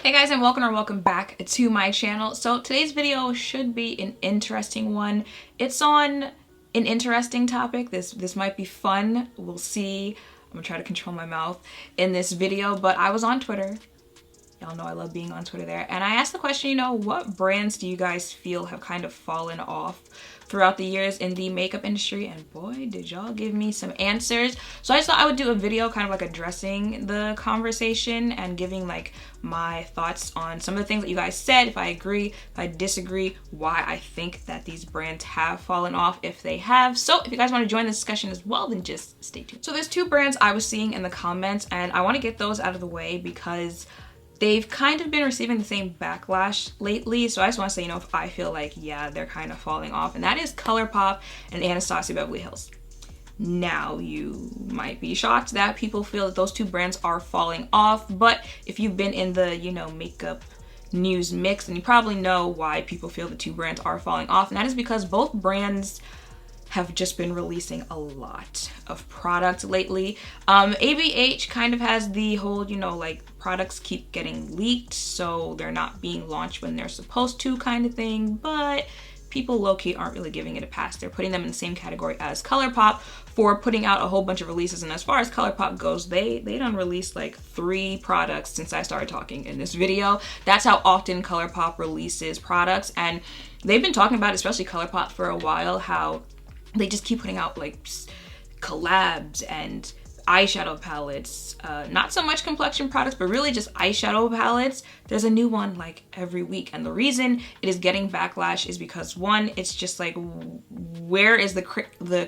Hey guys, and welcome back to my channel. So today's video should be an interesting one. It's on an interesting topic. This might be fun. We'll see. I'm gonna try to control my mouth in this video, but I was on Twitter. Y'all know I love being on Twitter there. And I asked the question, what brands do you guys feel have kind of fallen off throughout the years in the makeup industry? And boy, did y'all give me some answers. So I just thought I would do a video kind of like addressing the conversation and giving like my thoughts on some of the things that you guys said, if I agree, if I disagree, why I think that these brands have fallen off, if they have. So if you guys want to join the discussion as well, then just stay tuned. So there's two brands I was seeing in the comments, and I want to get those out of the way because they've kind of been receiving the same backlash lately. So I just want to say, if I feel like, yeah, they're kind of falling off, and that is ColourPop and Anastasia Beverly Hills. Now, you might be shocked that people feel that those two brands are falling off, but if you've been in the, makeup news mix, then you probably know why people feel the two brands are falling off, and that is because both brands have just been releasing a lot of products lately. ABH kind of has the whole, products keep getting leaked, so they're not being launched when they're supposed to kind of thing, but people low-key aren't really giving it a pass. They're putting them in the same category as ColourPop for putting out a whole bunch of releases, and as far as ColourPop goes, they done released like 3 products since I started talking in this video. That's how often ColourPop releases products, and they've been talking about, especially ColourPop, for a while, how they just keep putting out like collabs and eyeshadow palettes, not so much complexion products, but really just eyeshadow palettes. There's a new one like every week, and the reason it is getting backlash is because, one, it's just like, where is the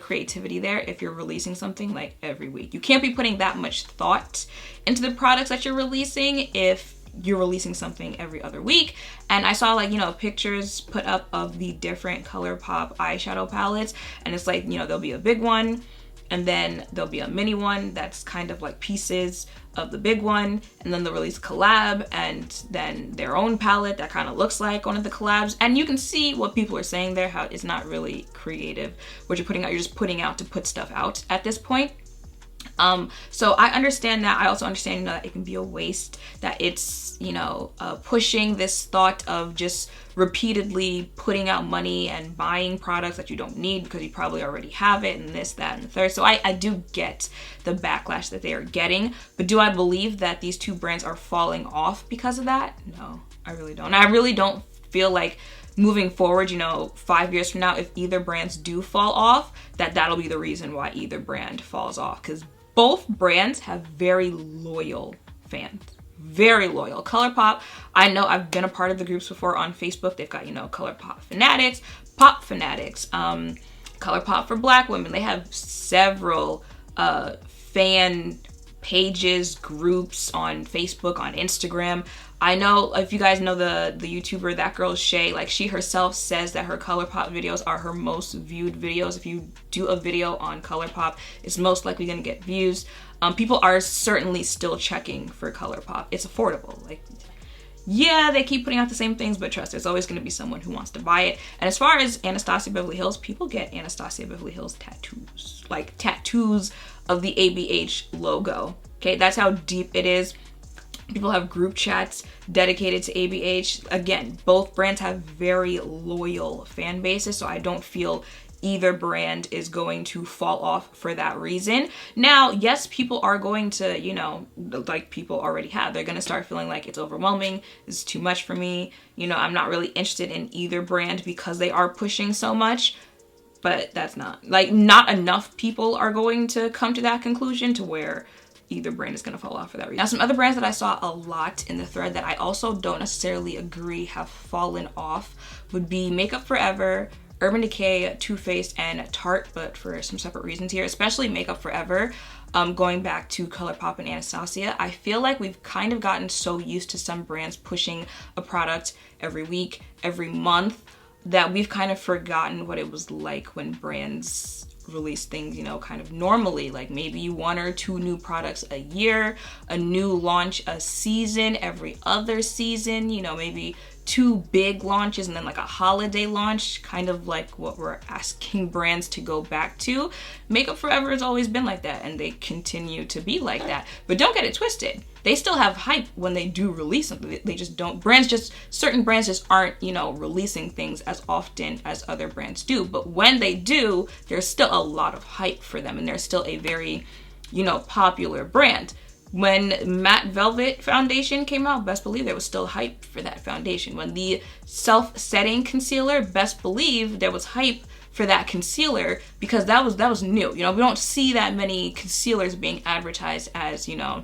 creativity there if you're releasing something like every week? You can't be putting that much thought into the products that you're releasing if you're releasing something every other week. And I saw pictures put up of the different ColourPop eyeshadow palettes, and it's like, there'll be a big one, and then there'll be a mini one that's kind of like pieces of the big one, and then they'll release a collab and then their own palette that kind of looks like one of the collabs. And you can see what people are saying there, how it's not really creative what you're putting out. You're just putting out to put stuff out at this point. So I understand that. I also understand, that it can be a waste, that it's, pushing this thought of just repeatedly putting out money and buying products that you don't need because you probably already have it, and this, that, and the third. So I do get the backlash that they are getting, but do I believe that these two brands are falling off because of that? No, I really don't. I really don't feel like moving forward, 5 years from now, if either brands do fall off, that'll be the reason why either brand falls off, because both brands have very loyal fans. Very loyal. ColourPop, I know I've been a part of the groups before on Facebook. They've got, ColourPop Fanatics, Pop Fanatics, ColourPop for Black women. They have several fan pages, groups on Facebook, on Instagram. I know, if you guys know the YouTuber, that girl Shay, like, she herself says that her ColourPop videos are her most viewed videos. If you do a video on ColourPop, it's most likely gonna get views. People are certainly still checking for ColourPop. It's affordable. Like, yeah, they keep putting out the same things, but trust, there's always gonna be someone who wants to buy it. And as far as Anastasia Beverly Hills, people get Anastasia Beverly Hills tattoos. Like, tattoos of the ABH logo. Okay, that's how deep it is. People have group chats dedicated to ABH. Again, both brands have very loyal fan bases, so I don't feel either brand is going to fall off for that reason. Now, yes, people are going to, like people already have, they're going to start feeling like it's overwhelming, it's too much for me, I'm not really interested in either brand because they are pushing so much. But that's not enough people are going to come to that conclusion to where either brand is going to fall off for that reason. Now, some other brands that I saw a lot in the thread that I also don't necessarily agree have fallen off would be Makeup Forever, Urban Decay, Too Faced, and Tart, but for some separate reasons here, especially Makeup Forever. Going back to ColourPop and Anastasia, I feel like we've kind of gotten so used to some brands pushing a product every week, every month, that we've kind of forgotten what it was like when brands release things, kind of normally, like maybe 1 or 2 new products a year, a new launch a season, every other season, maybe two big launches and then like a holiday launch, kind of like what we're asking brands to go back to. Makeup Forever has always been like that, and they continue to be like that. But don't get it twisted. They still have hype when they do release something. They just don't, certain brands just aren't, you know, releasing things as often as other brands do. But when they do, there's still a lot of hype for them, and they're still a very, you know, popular brand. When Matte Velvet foundation came out, best believe there was still hype for that foundation. When the self-setting concealer, best believe there was hype for that concealer, because that was new. You know, we don't see that many concealers being advertised as, you know,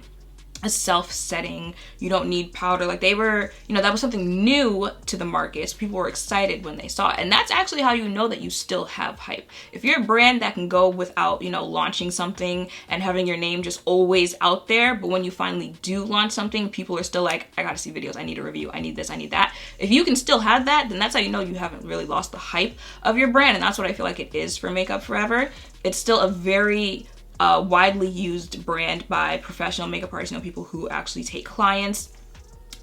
a self-setting, you don't need powder. Like, they were, you know, that was something new to the market. So people were excited when they saw it. And that's actually how you know that you still have hype. If you're a brand that can go without, you know, launching something and having your name just always out there, but when you finally do launch something, people are still like, I gotta see videos, I need a review, I need this, I need that. If you can still have that, then that's how you know you haven't really lost the hype of your brand. And that's what I feel like it is for Makeup Forever. It's still a very widely used brand by professional makeup artists, you know, people who actually take clients.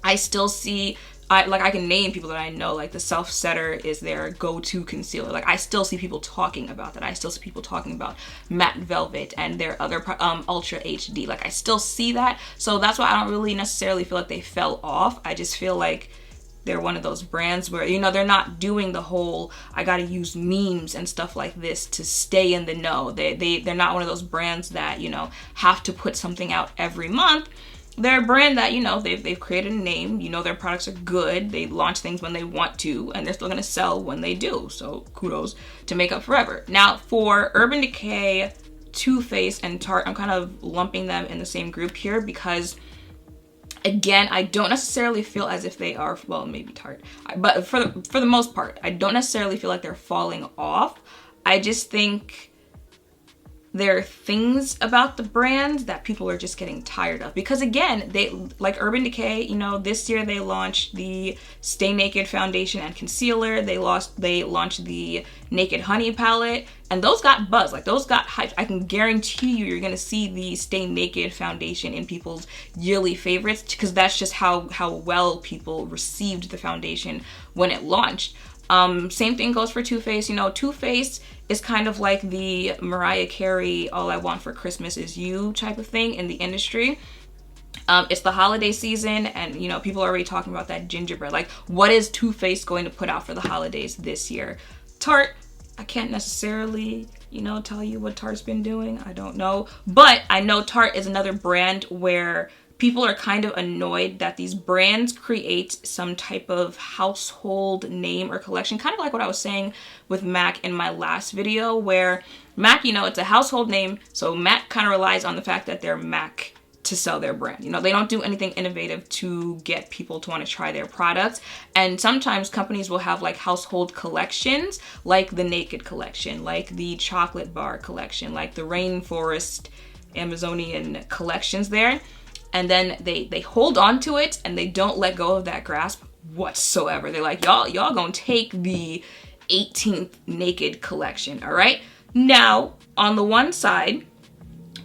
I still see, I can name people that I know, like the Self Setter is their go-to concealer. Like, I still see people talking about that. I still see people talking about Matte Velvet and their other Ultra HD. Like, I still see that. So that's why I don't really necessarily feel like they fell off. I just feel like they're one of those brands where, you know, they're not doing the whole, I gotta use memes and stuff like this to stay in the know. They're not one of those brands that, you know, have to put something out every month. They're a brand that, you know, they've created a name, you know, their products are good, they launch things when they want to, and they're still gonna sell when they do. So kudos to Makeup Forever. Now, for Urban Decay, Too Faced, and Tarte, I'm kind of lumping them in the same group here because, again, I don't necessarily feel as if they are, well, maybe Tarte, but for the most part, I don't necessarily feel like they're falling off. I just think there are things about the brand that people are just getting tired of. Because again, they, like Urban Decay, you know, this year they launched the Stay Naked foundation and concealer. They launched the Naked Honey palette, and those got buzz. Like, those got hyped. I can guarantee you're gonna see the Stay Naked foundation in people's yearly favorites, because that's just how well people received the foundation when it launched. Same thing goes for Too Faced. You know, Too Faced is kind of like the Mariah Carey All I Want for Christmas Is You type of thing in the industry. It's the holiday season, and, you know, people are already talking about that gingerbread. Like, what is Too Faced going to put out for the holidays this year? Tarte, I can't necessarily, you know, tell you what Tarte's been doing. I don't know. But I know Tarte is another brand where people are kind of annoyed that these brands create some type of household name or collection, kind of like what I was saying with MAC in my last video, where MAC, you know, it's a household name, so MAC kind of relies on the fact that they're MAC to sell their brand. You know, they don't do anything innovative to get people to want to try their products. And sometimes companies will have like household collections, like the Naked collection, like the Chocolate Bar collection, like the Rainforest Amazonian collections there. And then they hold on to it and they don't let go of that grasp whatsoever. They're like, y'all gonna take the 18th Naked collection, all right? Now, on the one side,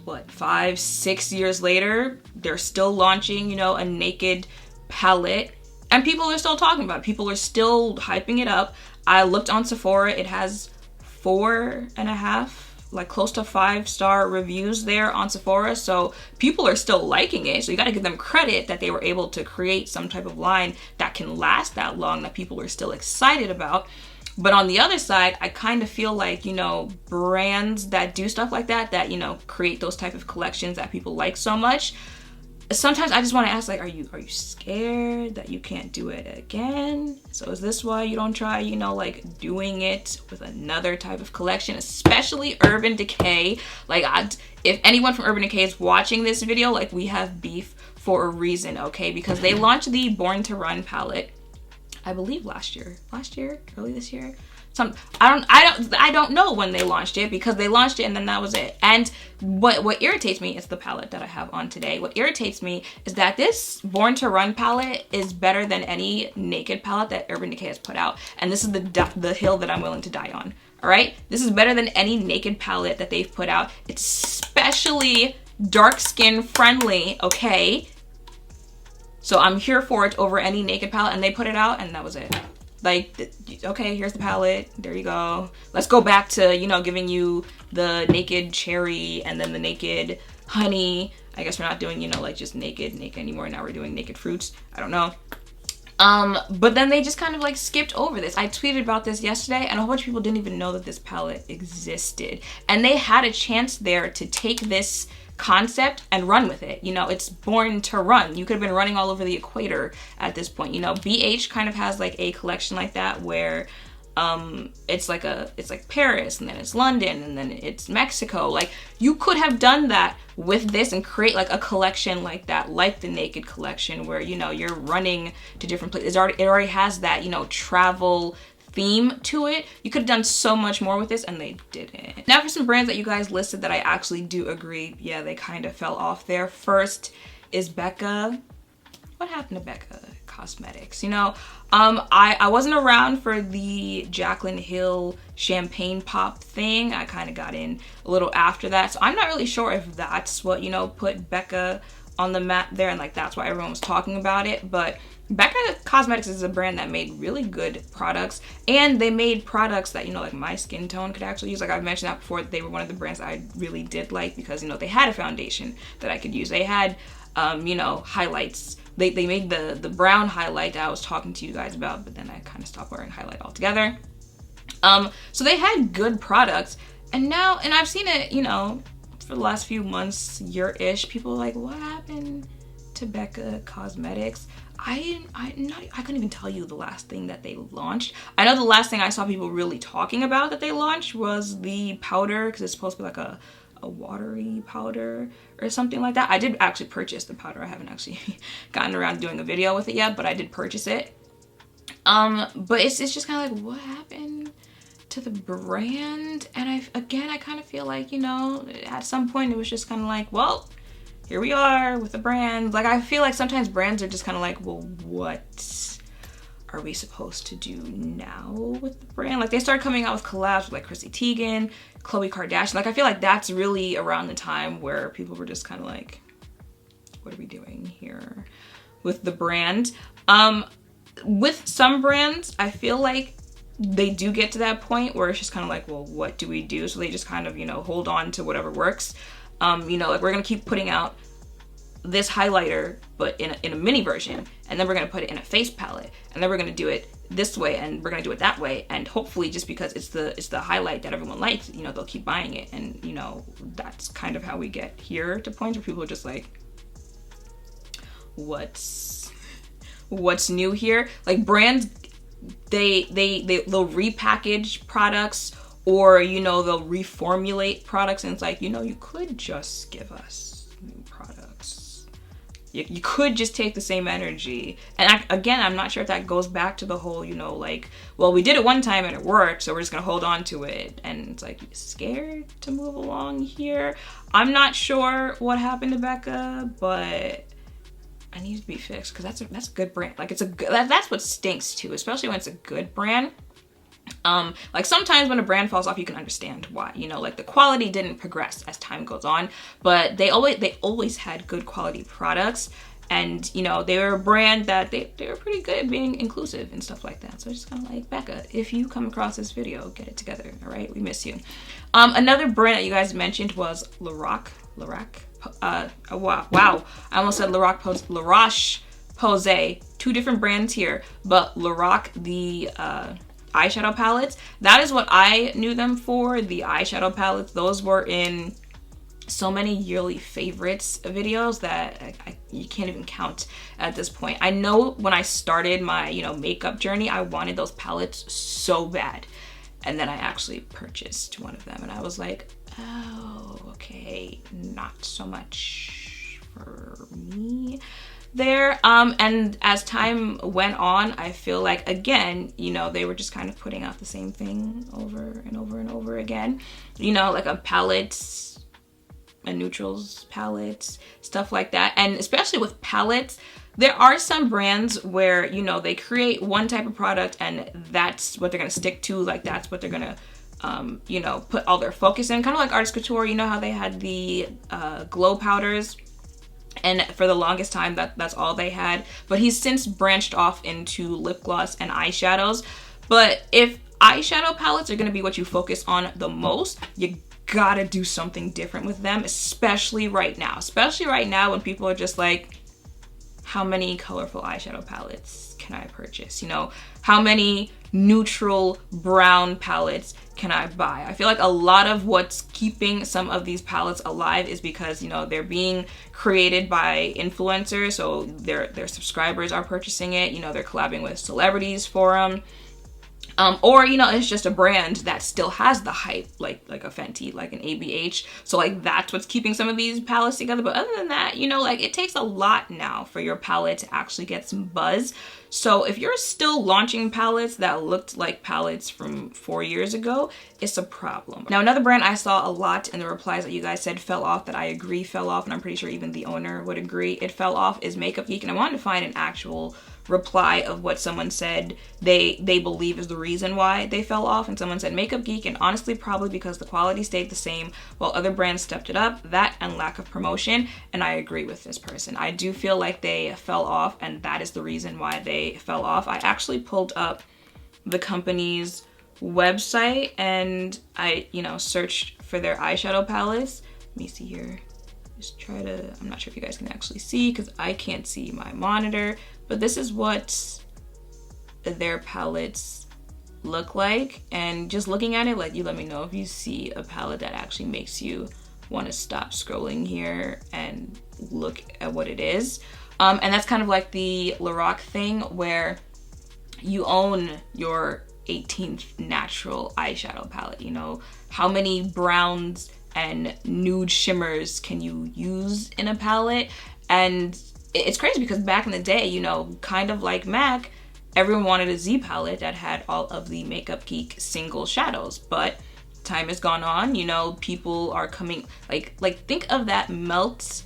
what, 5-6 years later, they're still launching, you know, a Naked palette, and people are still talking about it. People are still hyping it up. I looked on Sephora, it has 4.5, like close to 5-star reviews there on Sephora, so people are still liking it. So you gotta give them credit that they were able to create some type of line that can last that long, that people are still excited about. But on the other side, I kind of feel like, you know, brands that do stuff like that, you know, create those type of collections that people like so much, sometimes I just want to ask, like, are you scared that you can't do it again? So is this why you don't try, you know, like doing it with another type of collection, especially Urban Decay? Like, if anyone from Urban Decay is watching this video, like, we have beef for a reason, okay? Because they launched the Born to Run palette, I believe last year, early this year. I don't know when they launched it, because they launched it and then that was it. And what irritates me is the palette that I have on today. What irritates me is that this Born to Run palette is better than any Naked palette that Urban Decay has put out. And this is the hill that I'm willing to die on. All right, this is better than any Naked palette that they've put out. It's especially dark skin friendly, okay? So I'm here for it over any naked palette, and they put it out and that was it. Like, okay, here's the palette, there you go. Let's go back to, you know, giving you the naked cherry and then the naked honey. I guess we're not doing, you know, like just naked anymore. Now we're doing naked fruits. I don't know. But then they just kind of like skipped over this. I tweeted about this yesterday and a whole bunch of people didn't even know that this palette existed. And they had a chance there to take this concept and run with it. You know, it's born to run. You could have been running all over the equator at this point. You know, BH kind of has like a collection like that where it's like Paris, and then it's London, and then it's Mexico. Like, you could have done that with this and create like a collection like that, like the Naked collection, where, you know, you're running to different places. It already has that, you know, travel theme to it. You could have done so much more with this and they didn't. Now for some brands that you guys listed that I actually do agree, yeah, they kind of fell off there. First is Becca. What happened to Becca Cosmetics? You know, I wasn't around for the Jaclyn Hill champagne pop thing. I kind of got in a little after that, so I'm not really sure if that's what, you know, put Becca on the map there and like that's why everyone was talking about it. But Becca Cosmetics is a brand that made really good products, and they made products that, you know, like my skin tone could actually use. Like I've mentioned that before, they were one of the brands that I really did like because, you know, they had a foundation that I could use. They had you know, highlights. They made the brown highlight that I was talking to you guys about, but then I kind of stopped wearing highlight altogether. So they had good products, and now, and I've seen it, you know, for the last few months, year-ish, people are like, what happened to Becca Cosmetics? I couldn't even tell you the last thing that they launched. I know the last thing I saw people really talking about that they launched was the powder, because it's supposed to be like a watery powder or something like that. I did actually purchase the powder. I haven't actually gotten around to doing a video with it yet, but I did purchase it. But it's just kind of like, what happened to the brand? And I kind of feel like, you know, at some point it was just kind of like, well, here we are with the brand. Like, I feel like sometimes brands are just kind of like, well, what are we supposed to do now with the brand? Like, they started coming out with collabs with like Chrissy Teigen, Khloe Kardashian. Like, I feel like that's really around the time where people were just kind of like, what are we doing here with the brand? With some brands, I feel like they do get to that point where it's just kind of like, well, what do we do? So they just kind of, you know, hold on to whatever works. You know, like, we're gonna keep putting out this highlighter, but in a mini version, and then we're gonna put it in a face palette, and then we're gonna do it this way, and we're gonna do it that way, and hopefully, just because it's the highlight that everyone likes, you know, they'll keep buying it. And, you know, that's kind of how we get here to points where people are just like, what's new here? Like, brands, they'll repackage products, or, you know, they'll reformulate products, and it's like, you know, you could just give us new products. You could just take the same energy. And again, I'm not sure if that goes back to the whole, you know, like, well, we did it one time and it worked, so we're just gonna hold on to it. And it's like, scared to move along here. I'm not sure what happened to Becca, but I need to be fixed, because that's a good brand. Like, that's what stinks too, especially when it's a good brand. Like, sometimes when a brand falls off, you can understand why, you know, like, the quality didn't progress as time goes on, but they always had good quality products. And, you know, they were a brand that they were pretty good at being inclusive and stuff like that. So it's just kind of like, Becca, if you come across this video, get it together, all right? We miss you. Another brand that you guys mentioned was Lorac. Wow, I almost said La Roche-Posay. Two different brands here, but Lorac, the eyeshadow palettes, that is what I knew them for. The eyeshadow palettes, those were in so many yearly favorites videos that you can't even count at this point. I know when I started my, you know, makeup journey, I wanted those palettes so bad, and then I actually purchased one of them, and I was like, oh, okay, not so much for me there. And as time went on, I feel like, again, you know, they were just kind of putting out the same thing over and over and over again, you know, like a palettes, a neutrals palettes, stuff like that. And especially with palettes, there are some brands where, you know, they create one type of product and that's what they're gonna stick to, like, that's what they're gonna you know, put all their focus in, kind of like Artist Couture. You know how they had the glow powders And for the longest time, that's all they had. But he's since branched off into lip gloss and eyeshadows. But if eyeshadow palettes are going to be what you focus on the most, you gotta do something different with them, especially right now. Especially right now when people are just like, how many colorful eyeshadow palettes can I purchase? You know, how many neutral brown palettes can I buy? I feel like a lot of what's keeping some of these palettes alive is because, you know, they're being created by influencers, so their subscribers are purchasing it. You know, they're collabing with celebrities for them. Or, you know, it's just a brand that still has the hype, like a Fenty, like an ABH. So like that's what's keeping some of these palettes together. But other than that, you know, like it takes a lot now for your palette to actually get some buzz. So if you're still launching palettes that looked like palettes from 4 years ago, it's a problem. Now, another brand I saw a lot in the replies that you guys said fell off, that I agree fell off, and I'm pretty sure even the owner would agree it fell off, is Makeup Geek. And I wanted to find an actual reply of what someone said they believe is the reason why they fell off. And someone said Makeup Geek, and honestly probably because the quality stayed the same while other brands stepped it up, that and lack of promotion. And I agree with this person. I do feel like they fell off, and that is the reason why they fell off. I actually pulled up the company's website and I, you know, searched for their eyeshadow palettes. Let me see here. Just try to, I'm not sure if you guys can actually see because I can't see my monitor, but this is what their palettes look like. And just looking at it, like, you let me know if you see a palette that actually makes you want to stop scrolling here and look at what it is. And that's kind of like the Lorac thing where you own your 18th natural eyeshadow palette. You know, how many browns and nude shimmers can you use in a palette? And it's crazy because back in the day, you know, kind of like MAC, everyone wanted a Z palette that had all of the Makeup Geek single shadows. But time has gone on, you know, people are coming, like think of that Melt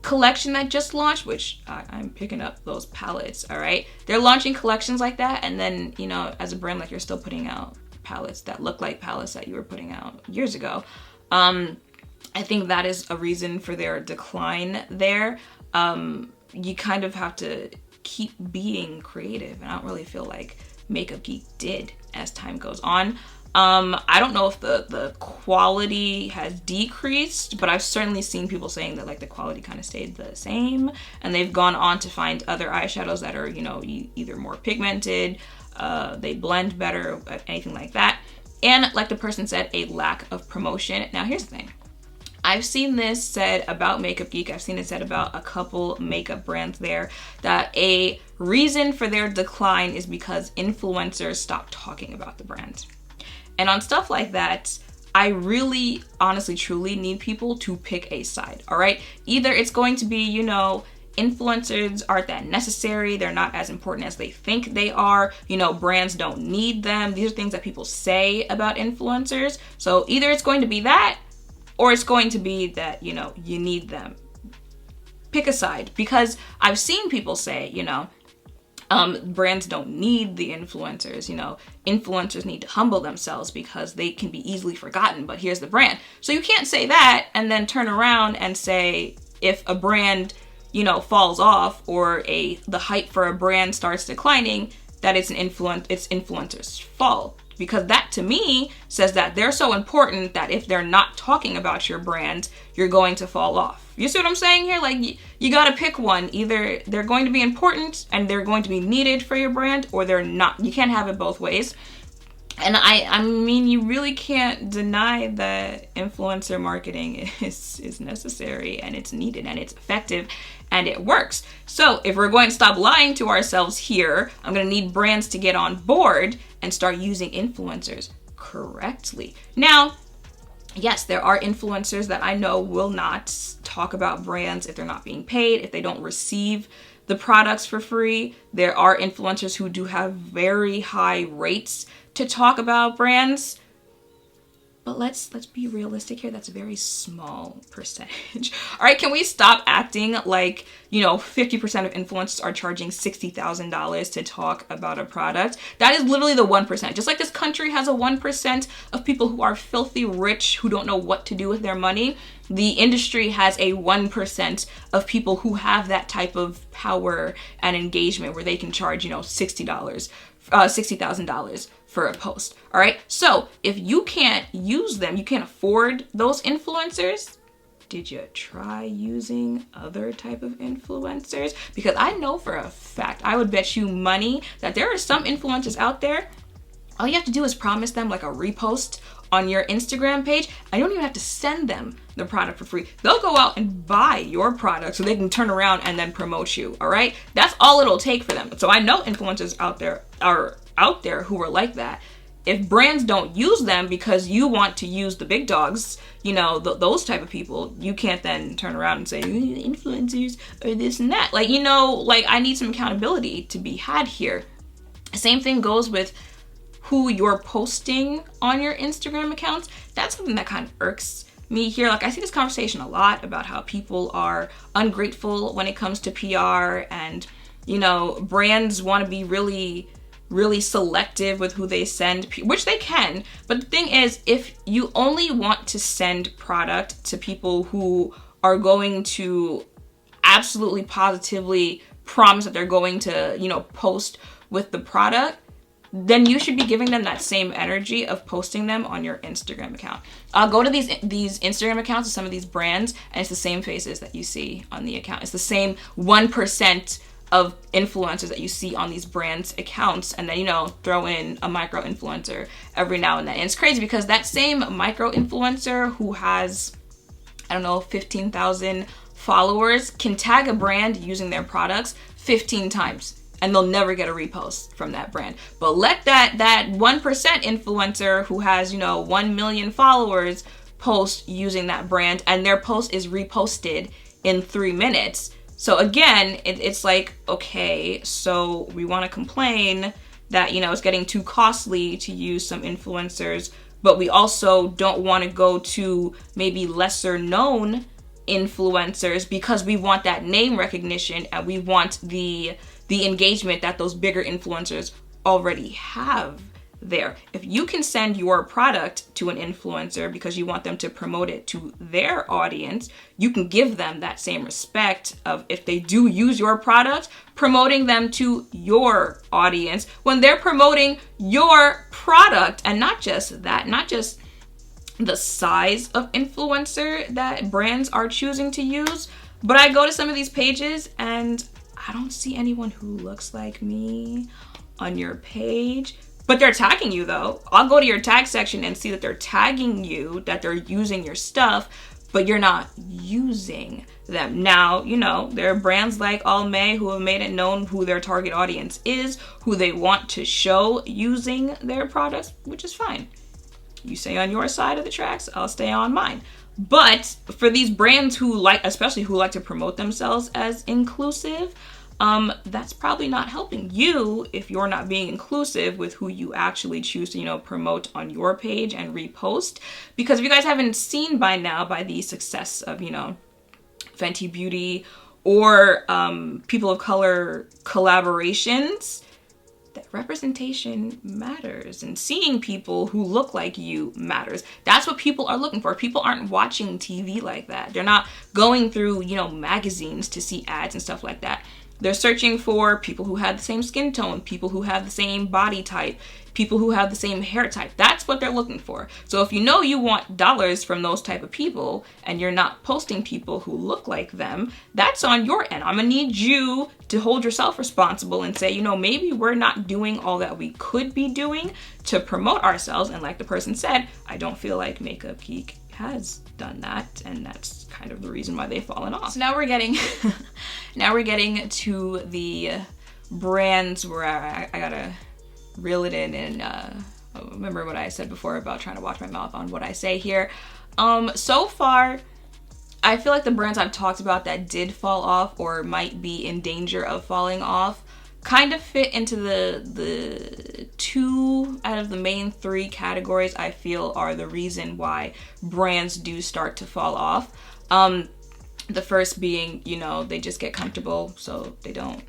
collection that just launched, which I'm picking up those palettes, all right? They're launching collections like that, and then, you know, as a brand, like, you're still putting out palettes that look like palettes that you were putting out years ago. I think that is a reason for their decline there. You kind of have to keep being creative, and I don't really feel like Makeup Geek did as time goes on. I don't know if the quality has decreased, but I've certainly seen people saying that like the quality kind of stayed the same, and they've gone on to find other eyeshadows that are, you know, either more pigmented, they blend better, anything like that. And like the person said, a lack of promotion. Now here's the thing. I've seen this said about Makeup Geek, I've seen it said about a couple makeup brands there, that a reason for their decline is because influencers stopped talking about the brand. And on stuff like that, I really, honestly, truly need people to pick a side, all right? Either it's going to be, you know, influencers aren't that necessary, they're not as important as they think they are, you know, brands don't need them. These are things that people say about influencers. So either it's going to be that, or it's going to be that, you know, you need them. Pick a side, because I've seen people say, you know, brands don't need the influencers, you know, influencers need to humble themselves because they can be easily forgotten, but here's the brand. So you can't say that and then turn around and say if a brand, you know, falls off or the hype for a brand starts declining, that it's influencers' fault. Because that to me says that they're so important that if they're not talking about your brand, you're going to fall off. You see what I'm saying here? Like, you gotta pick one. Either they're going to be important and they're going to be needed for your brand, or they're not. You can't have it both ways. And I mean, you really can't deny that influencer marketing is necessary, and it's needed, and it's effective, and it works. So if we're going to stop lying to ourselves here, I'm gonna need brands to get on board and start using influencers correctly. Now, yes, there are influencers that I know will not talk about brands if they're not being paid, if they don't receive the products for free. There are influencers who do have very high rates to talk about brands. But let's be realistic here. That's a very small percentage. All right, can we stop acting like, you know, 50% of influencers are charging $60,000 to talk about a product? That is literally the 1%. Just like this country has a 1% of people who are filthy rich, who don't know what to do with their money, the industry has a 1% of people who have that type of power and engagement where they can charge, you know, $60,000 for a post. All right. So if you can't use them, you can't afford those influencers, did you try using other type of influencers? Because I know for a fact, I would bet you money that there are some influencers out there, all you have to do is promise them like a repost on your Instagram page, and you don't even have to send them the product for free. They'll go out and buy your product so they can turn around and then promote you. All right. That's all it'll take for them. So I know influencers out there who are like that. If brands don't use them because you want to use the big dogs, you know, those type of people, you can't then turn around and say influencers or this and that. Like, you know, like I need some accountability to be had here. Same thing goes with who you're posting on your Instagram accounts. That's something that kind of irks me here. Like I see this conversation a lot about how people are ungrateful when it comes to PR, and, you know, brands want to be really selective with who they send, which they can. But the thing is, if you only want to send product to people who are going to absolutely positively promise that they're going to, you know, post with the product, then you should be giving them that same energy of posting them on your Instagram account. I'll go to these Instagram accounts of some of these brands, and it's the same faces that you see on the account. It's the same 1% of influencers that you see on these brands' accounts, and then, you know, throw in a micro influencer every now and then. And it's crazy because that same micro influencer who has, I don't know, 15,000 followers can tag a brand using their products 15 times. And they'll never get a repost from that brand. But let that 1% influencer who has, you know, 1 million followers post using that brand, and their post is reposted in 3 minutes. So again, it's like, okay, so we want to complain that, you know, it's getting too costly to use some influencers, but we also don't want to go to maybe lesser known influencers because we want that name recognition and we want the engagement that those bigger influencers already have there. If you can send your product to an influencer because you want them to promote it to their audience, you can give them that same respect of, if they do use your product, promoting them to your audience when they're promoting your product. And not just that, not just the size of influencer that brands are choosing to use, but I go to some of these pages and I don't see anyone who looks like me on your page, but they're tagging you though. I'll go to your tag section and see that they're tagging you, that they're using your stuff, but you're not using them. Now, you know, there are brands like Almay who have made it known who their target audience is, who they want to show using their products, which is fine. You stay on your side of the tracks, I'll stay on mine. But for these brands who especially who like to promote themselves as inclusive, that's probably not helping you if you're not being inclusive with who you actually choose to, you know, promote on your page and repost. Because if you guys haven't seen by now, by the success of, you know, Fenty Beauty or people of color collaborations, that representation matters, and seeing people who look like you matters. That's what people are looking for. People aren't watching TV like that. They're not going through, you know, magazines to see ads and stuff like that. They're searching for people who have the same skin tone, people who have the same body type, people who have the same hair type. That's what they're looking for. So if you know you want dollars from those type of people and you're not posting people who look like them, that's on your end. I'm gonna need you to hold yourself responsible and say, you know, maybe we're not doing all that we could be doing to promote ourselves. And like the person said, I don't feel like Makeup Geek has done that, and that's kind of the reason why they've fallen off. So now we're getting to the brands where I gotta reel it in and remember what I said before about trying to watch my mouth on what I say here. So far, I feel like the brands I've talked about that did fall off or might be in danger of falling off, kind of fit into the 2 out of the main 3 categories I feel are the reason why brands do start to fall off. The first being, you know, they just get comfortable, so they don't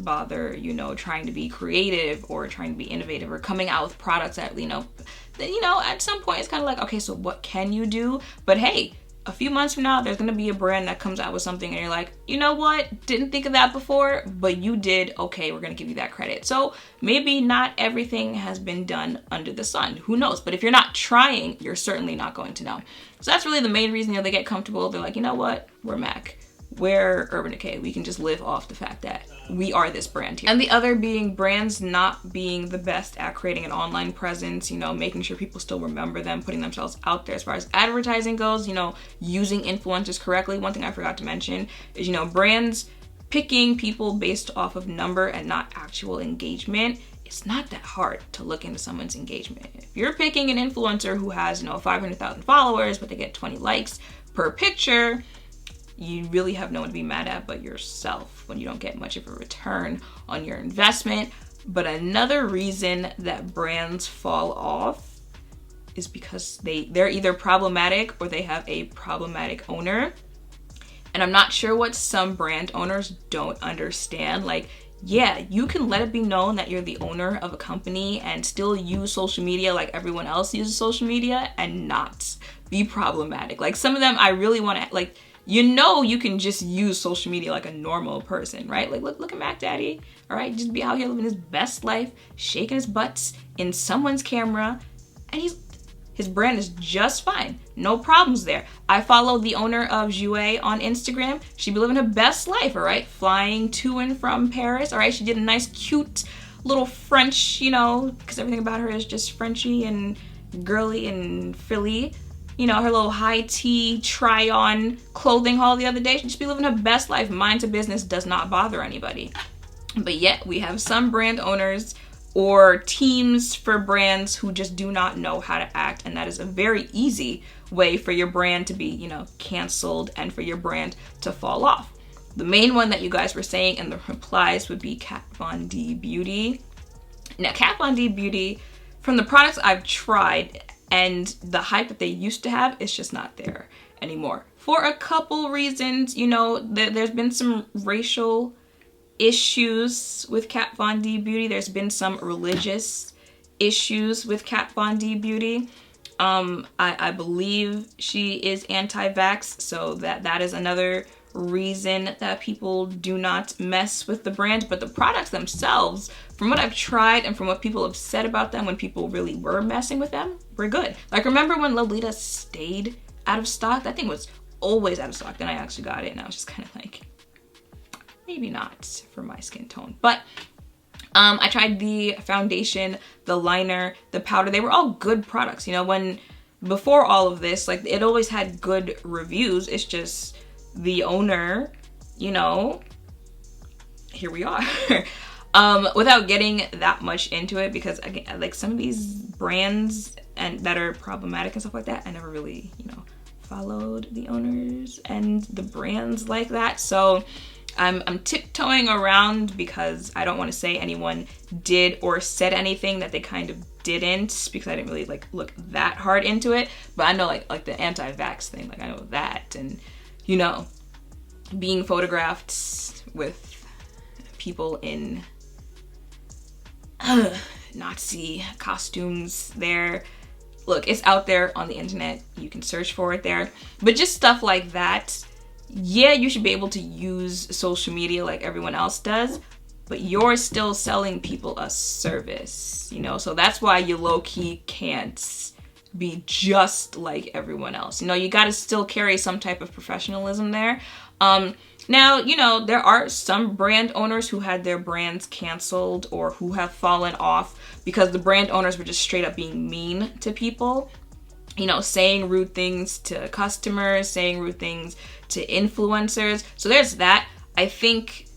bother, you know, trying to be creative or trying to be innovative or coming out with products that, you know, at some point it's kind of like, okay, so what can you do? But hey, a few months from now, there's gonna be a brand that comes out with something and you're like, you know what? Didn't think of that before, but you did. Okay, we're gonna give you that credit. So maybe not everything has been done under the sun. Who knows? But if you're not trying, you're certainly not going to know. So that's really the main reason, you know, they get comfortable. They're like, you know what? We're MAC. We're Urban Decay. We can just live off the fact that we are this brand here. And the other being brands not being the best at creating an online presence, you know, making sure people still remember them, putting themselves out there as far as advertising goes, you know, using influencers correctly. One thing I forgot to mention is, you know, brands picking people based off of number and not actual engagement. It's not that hard to look into someone's engagement. If you're picking an influencer who has, you know, 500,000 followers, but they get 20 likes per picture, you really have no one to be mad at but yourself when you don't get much of a return on your investment. But another reason that brands fall off is because they're either problematic or they have a problematic owner. And I'm not sure what some brand owners don't understand. Like, yeah, you can let it be known that you're the owner of a company and still use social media like everyone else uses social media and not be problematic. Like, some of them I really want to, like, you know, you can just use social media like a normal person, right? Like, look at Mac Daddy, all right? Just be out here living his best life, shaking his butts in someone's camera, and his brand is just fine. No problems there. I follow the owner of Jouer on Instagram. She be living her best life, all right? Flying to and from Paris, all right? She did a nice, cute little French, you know, because everything about her is just Frenchy and girly and frilly. You know, her little high tea try-on clothing haul the other day. She just be living her best life. Mind to business, does not bother anybody. But yet we have some brand owners or teams for brands who just do not know how to act. And that is a very easy way for your brand to be, you know, canceled and for your brand to fall off. The main one that you guys were saying in the replies would be Kat Von D Beauty. Now, Kat Von D Beauty, from the products I've tried, and the hype that they used to have is just not there anymore. For a couple reasons, you know, there's been some racial issues with Kat Von D Beauty. There's been some religious issues with Kat Von D Beauty. I believe she is anti-vax, so that is another reason that people do not mess with the brand. But the products themselves, from what I've tried and from what people have said about them when people really were messing with them, were good. Like, remember when Lolita stayed out of stock? That thing was always out of stock. Then I actually got it and I was just kind of like, maybe not for my skin tone. But I tried the foundation, the liner, the powder. They were all good products. You know, before all of this, like, it always had good reviews. It's just the owner, you know, here we are. Without getting that much into it, because again, like, some of these brands and that are problematic and stuff like that, I never really, you know, followed the owners and the brands like that. So I'm tiptoeing around because I don't want to say anyone did or said anything that they kind of didn't, because I didn't really like look that hard into it. But I know like the anti-vax thing, like I know that, and you know, being photographed with people in Nazi costumes there. Look, it's out there on the internet. You can search for it there. But just stuff like that, yeah, you should be able to use social media like everyone else does, but you're still selling people a service, you know? So that's why you low-key can't be just like everyone else. You know, you gotta still carry some type of professionalism there. Now, you know, there are some brand owners who had their brands canceled or who have fallen off because the brand owners were just straight up being mean to people. You know, saying rude things to customers, saying rude things to influencers. So there's that. I think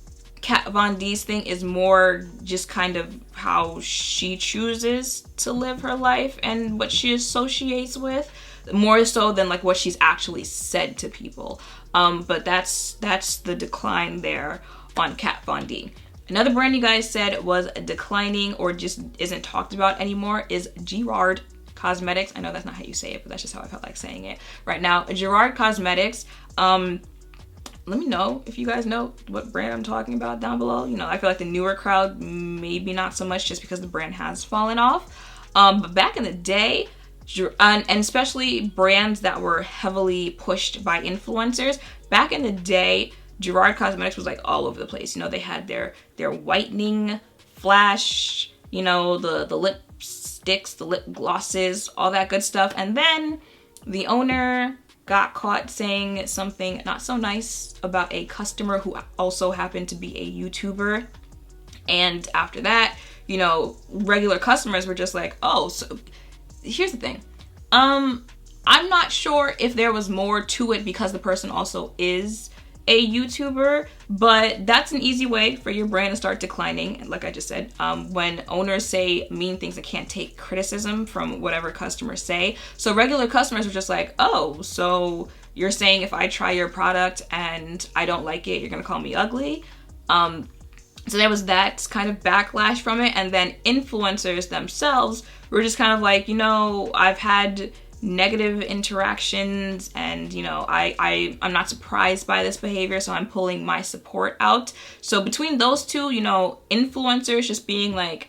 Kat Von D's thing is more just kind of how she chooses to live her life and what she associates with, more so than like what she's actually said to people. But that's the decline there on Kat Von D. Another brand you guys said was declining or just isn't talked about anymore is Gerard Cosmetics. I know that's not how you say it, but that's just how I felt like saying it right now. Gerard Cosmetics. Let me know if you guys know what brand I'm talking about down below. You know, I feel like the newer crowd, maybe not so much just because the brand has fallen off. But back in the day, and especially brands that were heavily pushed by influencers, back in the day, Gerard Cosmetics was like all over the place. You know, they had their whitening flash, you know, the lipsticks, the lip glosses, all that good stuff. And then the owner got caught saying something not so nice about a customer who also happened to be a YouTuber. And after that, you know, regular customers were just like, oh, so here's the thing. I'm not sure if there was more to it because the person also is a YouTuber, but that's an easy way for your brand to start declining. And like I just said, when owners say mean things and can't take criticism from whatever customers say. So regular customers are just like, oh, so you're saying if I try your product and I don't like it, you're gonna call me ugly? So there was that kind of backlash from it. And then influencers themselves were just kind of like, you know, I've had negative interactions and, you know, I'm not surprised by this behavior, so I'm pulling my support out. So between those two, you know, influencers just being like,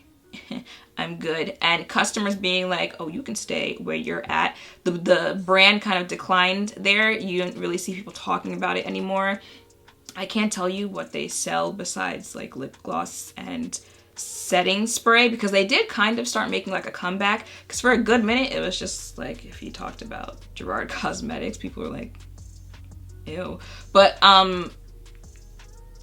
I'm good, and customers being like, oh, you can stay where you're at, the brand kind of declined there. You don't really see people talking about it anymore. I can't tell you what they sell besides like lip gloss and setting spray, because they did kind of start making like a comeback, because for a good minute it was just like, if you talked about Gerard Cosmetics, people were like, ew. But a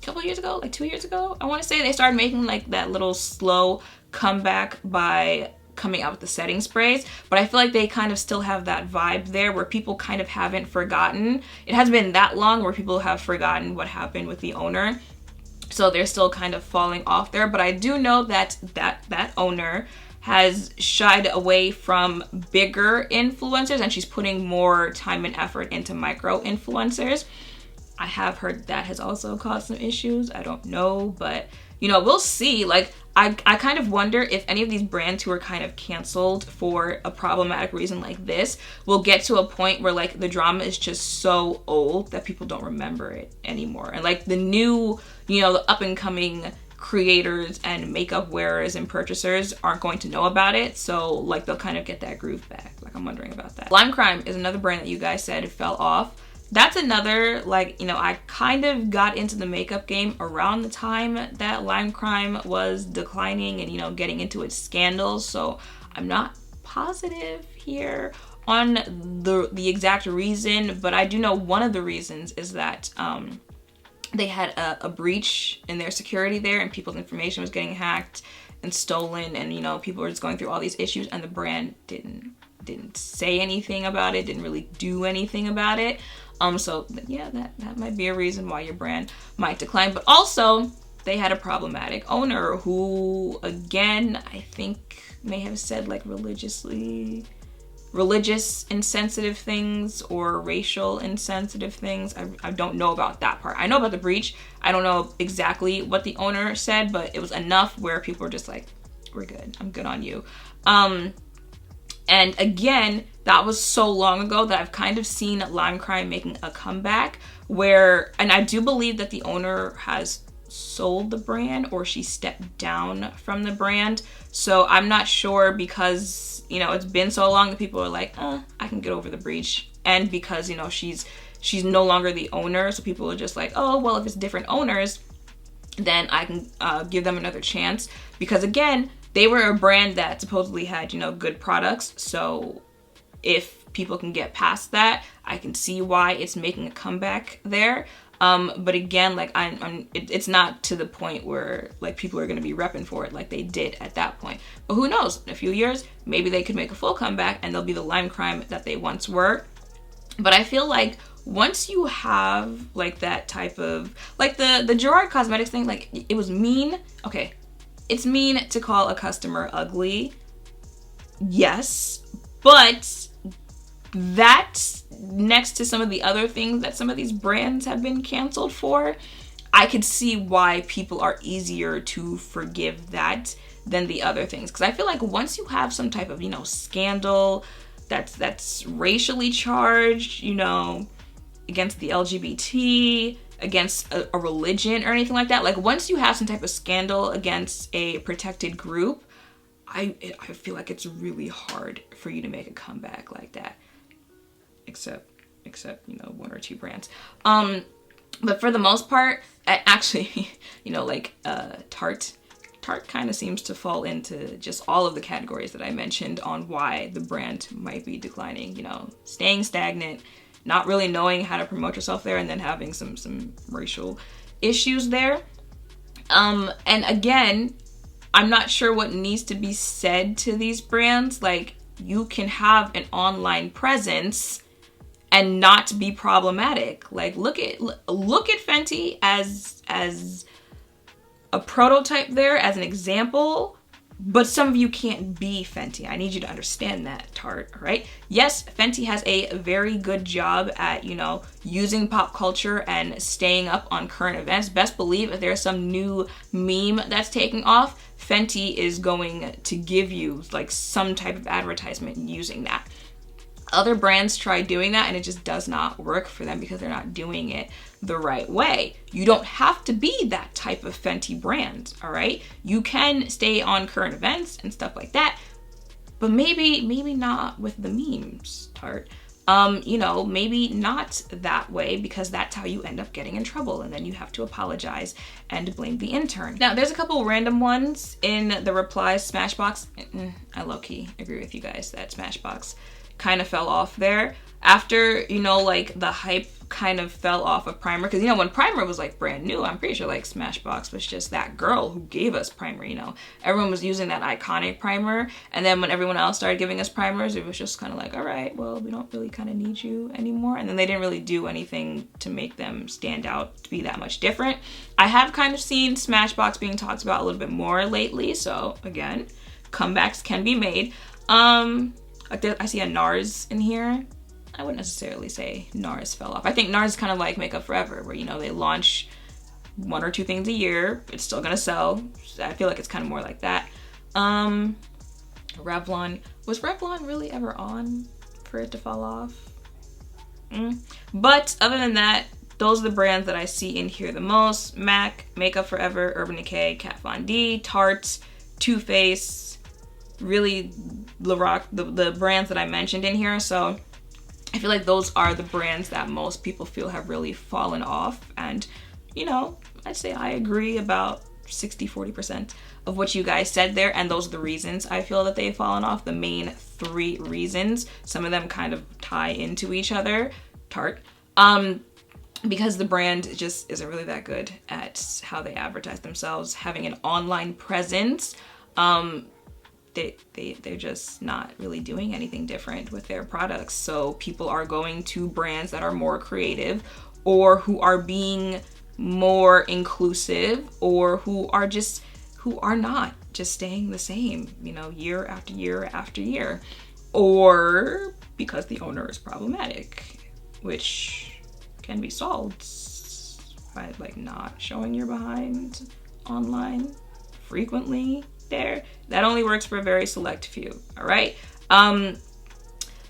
couple years ago, like 2 years ago, I want to say, they started making like that little slow comeback by coming out with the setting sprays. But I feel like they kind of still have that vibe there where people kind of haven't forgotten. It hasn't been that long where people have forgotten what happened with the owner. So they're still kind of falling off there. But I do know that that owner has shied away from bigger influencers, and she's putting more time and effort into micro influencers. I have heard that has also caused some issues. I don't know, but you know, we'll see. Like, I kind of wonder if any of these brands who are kind of canceled for a problematic reason like this will get to a point where like the drama is just so old that people don't remember it anymore. And like the new, you know, the up and coming creators and makeup wearers and purchasers aren't going to know about it. So like they'll kind of get that groove back. Like, I'm wondering about that. Lime Crime is another brand that you guys said fell off. That's another, like, you know, I kind of got into the makeup game around the time that Lime Crime was declining and, you know, getting into its scandals. So I'm not positive here on the exact reason, but I do know one of the reasons is that they had a breach in their security there, and people's information was getting hacked and stolen, and, you know, people were just going through all these issues, and the brand didn't say anything about it, didn't really do anything about it. So yeah, that might be a reason why your brand might decline. But also, they had a problematic owner who, again, I think may have said like religious insensitive things or racial insensitive things. I don't know about that part. I know about the breach. I don't know exactly what the owner said, but it was enough where people were just like, we're good. I'm good on you. And again, that was so long ago that I've kind of seen Lime Crime making a comeback where, and I do believe that the owner has sold the brand or she stepped down from the brand. So I'm not sure, because, you know, it's been so long that people are like, I can get over the breach. And because, you know, she's no longer the owner. So people are just like, oh, well, if it's different owners, then I can give them another chance. Because again, they were a brand that supposedly had, you know, good products. So if people can get past that, I can see why it's making a comeback there. But again, like it's not to the point where like people are going to be repping for it like they did at that point. But who knows? In a few years, maybe they could make a full comeback and they'll be the Lime Crime that they once were. But I feel like once you have like that type of, like the Gerard Cosmetics thing, like it was mean. Okay. It's mean to call a customer ugly, yes, but that next to some of the other things that some of these brands have been canceled for, I could see why people are easier to forgive that than the other things. Because I feel like once you have some type of, you know, scandal that's racially charged, you know, against the LGBT, against a religion or anything like that, like once you have some type of scandal against a protected group, I feel like it's really hard for you to make a comeback like that. Except, you know, one or two brands. But for the most part, actually, you know, like Tart kind of seems to fall into just all of the categories that I mentioned on why the brand might be declining. You know, staying stagnant, not really knowing how to promote yourself there, and then having some racial issues there. And again, I'm not sure what needs to be said to these brands. Like, you can have an online presence and not be problematic. Like, look at Fenty as a prototype there, as an example, but some of you can't be Fenty. I need you to understand that, Tart, all right? Yes, Fenty has a very good job at, you know, using pop culture and staying up on current events. Best believe if there's some new meme that's taking off, Fenty is going to give you like some type of advertisement using that. Other brands try doing that and it just does not work for them because they're not doing it the right way. You don't have to be that type of Fenty brand, all right? You can stay on current events and stuff like that, but maybe not with the memes, Tart. You know, maybe not that way, because that's how you end up getting in trouble, and then you have to apologize and blame the intern. Now, there's a couple random ones in the replies. Smashbox, I low-key agree with you guys that Smashbox kind of fell off there after, you know, like the hype kind of fell off of primer, because, you know, when primer was like brand new, I'm pretty sure like Smashbox was just that girl who gave us primer. You know, everyone was using that iconic primer, and then when everyone else started giving us primers, it was just kind of like, all right, well, we don't really kind of need you anymore. And then they didn't really do anything to make them stand out to be that much different. I have kind of seen Smashbox being talked about a little bit more lately, so again, comebacks can be made. I see a Nars in here. I wouldn't necessarily say Nars fell off. I think Nars is kind of like Makeup Forever, where, you know, they launch one or two things a year. It's still gonna sell. I feel like it's kind of more like that. Revlon. Was Revlon really ever on for it to fall off? But other than that, those are the brands that I see in here the most. MAC, Makeup Forever, Urban Decay, Kat Von D, Tart, Too Faced, really Lorac, the brands that I mentioned in here. So I feel like those are the brands that most people feel have really fallen off. And, you know, I'd say I agree about 60-40% of what you guys said there, and those are the reasons I feel that they've fallen off. The main three reasons. Some of them kind of tie into each other. Tart. Because the brand just isn't really that good at how they advertise themselves. Having an online presence, they're just not really doing anything different with their products. So people are going to brands that are more creative, or who are being more inclusive, or who are not just staying the same, you know, year after year after year, or because the owner is problematic, which can be solved by like not showing your behind online frequently. There, that only works for a very select few. All right,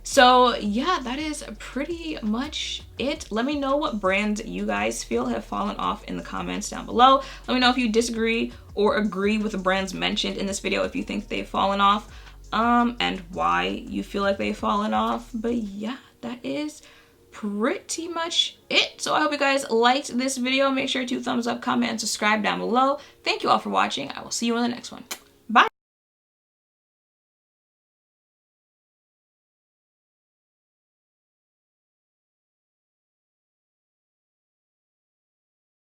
so yeah, that is pretty much it. Let me know what brands you guys feel have fallen off in the comments down below. Let me know if you disagree or agree with the brands mentioned in this video, if you think they've fallen off, and why you feel like they've fallen off. But yeah, that is pretty much it. So I hope you guys liked this video. Make sure to thumbs up, comment, and subscribe down below. Thank you all for watching. I will see you in the next one.